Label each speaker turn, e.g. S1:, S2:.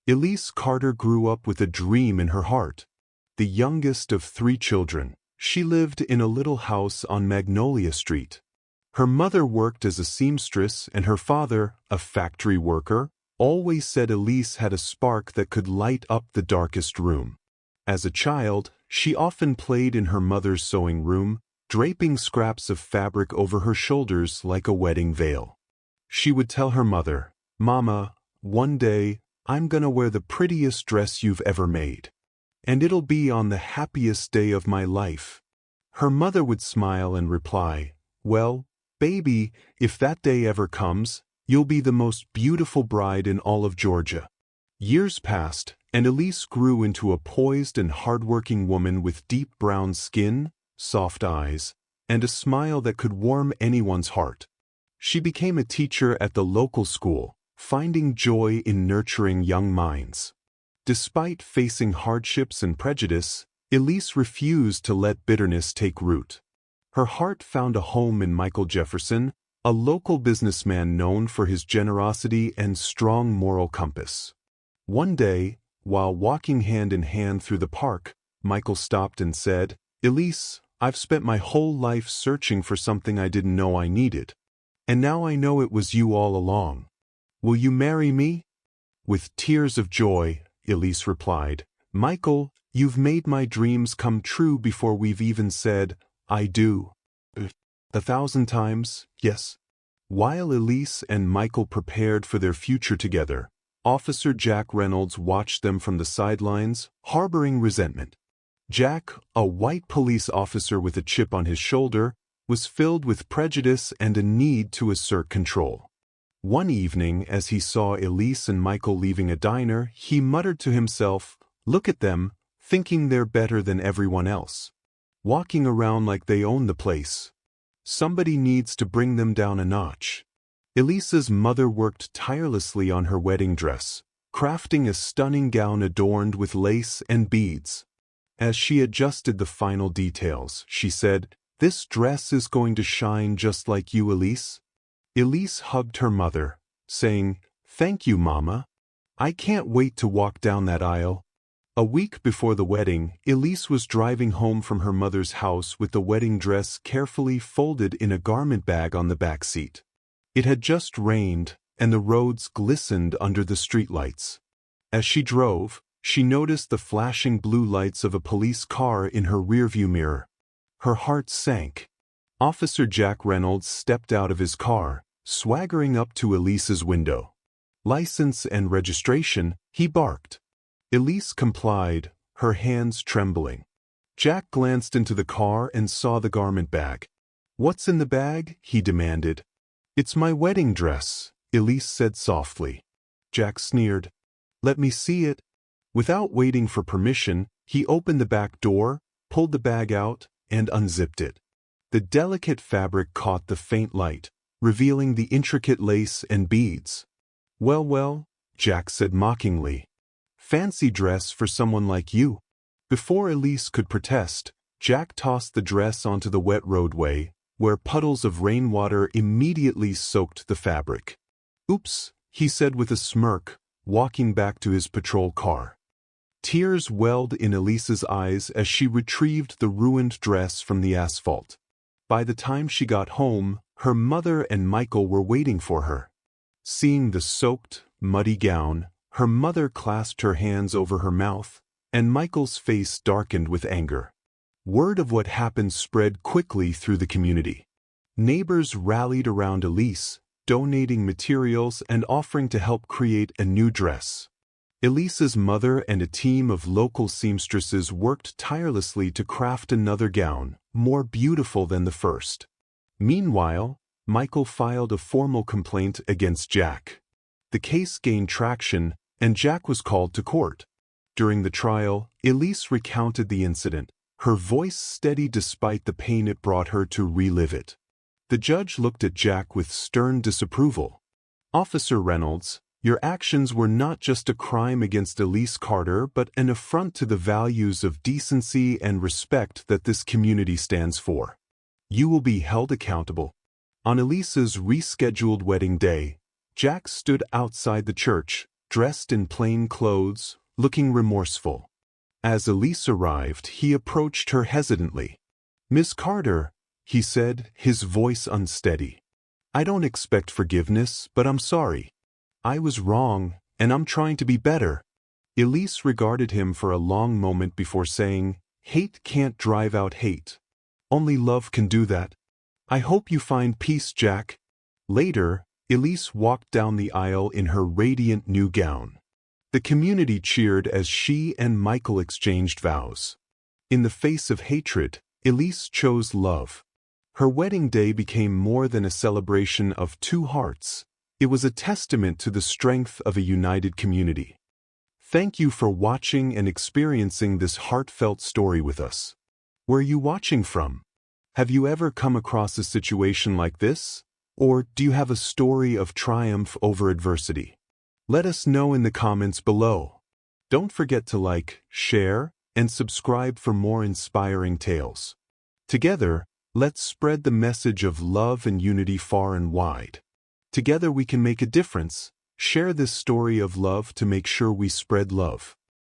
S1: Elise Carter grew up with a dream in her heart. The youngest of 3 children, she lived in a little house on Magnolia Street. Her mother worked as a seamstress and her father, a factory worker, always said Elise had a spark that could light up the darkest room. As a child, she often played in her mother's sewing room, draping scraps of fabric over her shoulders like a wedding veil. She would tell her mother, "Mama, one day, I'm gonna wear the prettiest dress you've ever made. And it'll be on the happiest day of my life." Her mother would smile and reply, "Well, baby, if that day ever comes, you'll be the most beautiful bride in all of Georgia." Years passed, and Elise grew into a poised and hardworking woman with deep brown skin, soft eyes, and a smile that could warm anyone's heart. She became a teacher at the local school, finding joy in nurturing young minds. Despite facing hardships and prejudice, Elise refused to let bitterness take root. Her heart found a home in Michael Jefferson, a local businessman known for his generosity and strong moral compass. One day, while walking hand in hand through the park, Michael stopped and said, "Elise, I've spent my whole life searching for something I didn't know I needed. And now I know it was you all along. Will you marry me?" With tears of joy, Elise replied, "Michael, you've made my dreams come true before we've even said, 'I do.' 1,000 times, yes." While Elise and Michael prepared for their future together, Officer Jack Reynolds watched them from the sidelines, harboring resentment. Jack, a white police officer with a chip on his shoulder, was filled with prejudice and a need to assert control. One evening, as he saw Elise and Michael leaving a diner, he muttered to himself, "Look at them, thinking they're better than everyone else. Walking around like they own the place. Somebody needs to bring them down a notch." Elise's mother worked tirelessly on her wedding dress, crafting a stunning gown adorned with lace and beads. As she adjusted the final details, she said, "This dress is going to shine just like you, Elise." Elise hugged her mother, saying, "Thank you, Mama. I can't wait to walk down that aisle." A week before the wedding, Elise was driving home from her mother's house with the wedding dress carefully folded in a garment bag on the back seat. It had just rained, and the roads glistened under the streetlights. As she drove, she noticed the flashing blue lights of a police car in her rearview mirror. Her heart sank. Officer Jack Reynolds stepped out of his car, swaggering up to Elise's window. "License and registration," he barked. Elise complied, her hands trembling. Jack glanced into the car and saw the garment bag. "What's in the bag?" he demanded. "It's my wedding dress," Elise said softly. Jack sneered. "Let me see it." Without waiting for permission, he opened the back door, pulled the bag out, and unzipped it. The delicate fabric caught the faint light, revealing the intricate lace and beads. "Well, well," Jack said mockingly. "Fancy dress for someone like you." Before Elise could protest, Jack tossed the dress onto the wet roadway, where puddles of rainwater immediately soaked the fabric. "Oops," he said with a smirk, walking back to his patrol car. Tears welled in Elise's eyes as she retrieved the ruined dress from the asphalt. By the time she got home, her mother and Michael were waiting for her. Seeing the soaked, muddy gown, her mother clasped her hands over her mouth, and Michael's face darkened with anger. Word of what happened spread quickly through the community. Neighbors rallied around Elise, donating materials and offering to help create a new dress. Elise's mother and a team of local seamstresses worked tirelessly to craft another gown, more beautiful than the first. Meanwhile, Michael filed a formal complaint against Jack. The case gained traction, and Jack was called to court. During the trial, Elise recounted the incident, her voice steady despite the pain it brought her to relive it. The judge looked at Jack with stern disapproval. "Officer Reynolds, your actions were not just a crime against Elise Carter but an affront to the values of decency and respect that this community stands for. You will be held accountable." On Elise's rescheduled wedding day, Jack stood outside the church, dressed in plain clothes, looking remorseful. As Elise arrived, he approached her hesitantly. "Miss Carter," he said, his voice unsteady. "I don't expect forgiveness, but I'm sorry. I was wrong, and I'm trying to be better." Elise regarded him for a long moment before saying, "Hate can't drive out hate. Only love can do that. I hope you find peace, Jack." Later, Elise walked down the aisle in her radiant new gown. The community cheered as she and Michael exchanged vows. In the face of hatred, Elise chose love. Her wedding day became more than a celebration of two hearts. It was a testament to the strength of a united community. Thank you for watching and experiencing this heartfelt story with us. Where are you watching from? Have you ever come across a situation like this? Or do you have a story of triumph over adversity? Let us know in the comments below. Don't forget to like, share, and subscribe for more inspiring tales. Together, let's spread the message of love and unity far and wide. Together we can make a difference. Share this story of love to make sure we spread love.